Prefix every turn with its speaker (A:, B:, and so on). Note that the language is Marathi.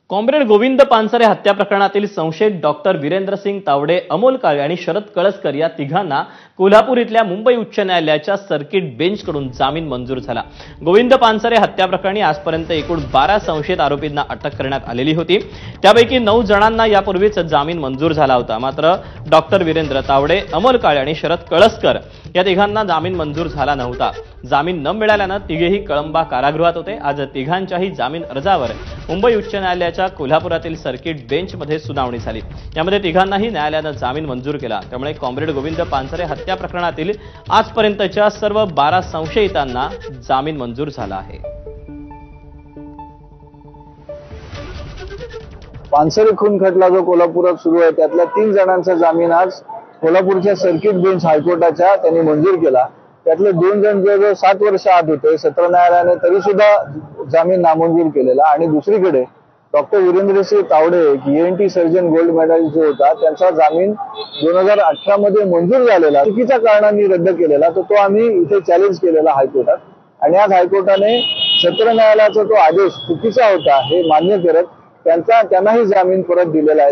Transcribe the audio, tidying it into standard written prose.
A: कॉम्रेड गोविंद पानसरे हत्या प्रकरणातील संशयित डॉक्टर वीरेंद्रसिंग तावडे, अमोल काळे आणि शरद कळसकर या तिघांना कोल्हापूर इथल्या मुंबई उच्च न्यायालयाच्या सर्किट बेंचकडून जामीन मंजूर झाला। गोविंद पानसरे हत्या प्रकरणी आजपर्यंत एकूण 12 संशयित आरोपींना अटक करण्यात आलेली होती। त्यापैकी 9 जणांना यापूर्वीच जामीन मंजूर झाला होता। मात्र डॉक्टर वीरेंद्र तावडे, अमोल काळे आणि शरद कळसकर या तिघांना जामीन मंजूर झाला नव्हता। जामीन न मिळाल्याने तिघेही कळंबा कारागृहात होते। आज तिघांच्याही जामीन अर्जावर मुंबई उच्च न्यायालयाच्या कोल्हापुरातील सर्किट बेंचमध्ये सुनावणी झाली। यामध्ये तिघांनाही न्यायालयाने जामीन मंजूर केला। त्यामुळे कॉम्रेड गोविंद पानसरे हत्या प्रकरणातील आजपर्यंतच्या सर्व 12 संशयितांना जामीन मंजूर झाला आहे।
B: पानसरे खून खटला जो कोल्हापुरात सुरू आहे त्यातल्या 3 जणांचा जामीन आज कोल्हापूरच्या सर्किट बेंच हायकोर्टाच्या त्यांनी मंजूर केला। त्यातले 2 जण जवळजवळ 7 वर्ष आत होते। सत्र न्यायालयाने तरी सुद्धा जामीन नामंजूर केलेला। आणि दुसरीकडे doctor Virendrasingh Tawde ENT surgeon gold medal जो होता त्यांचा जामीन 2018 मध्ये मंजूर झालेला चुकीच्या कारणांनी रद्द केलेला, तर तो आम्ही इथे चॅलेंज केलेला हायकोर्टात। आणि आज हायकोर्टाने सत्र न्यायालयाचा तो आदेश चुकीचा होता हे मान्य करत त्यांनाही जामीन परत दिलेला आहे।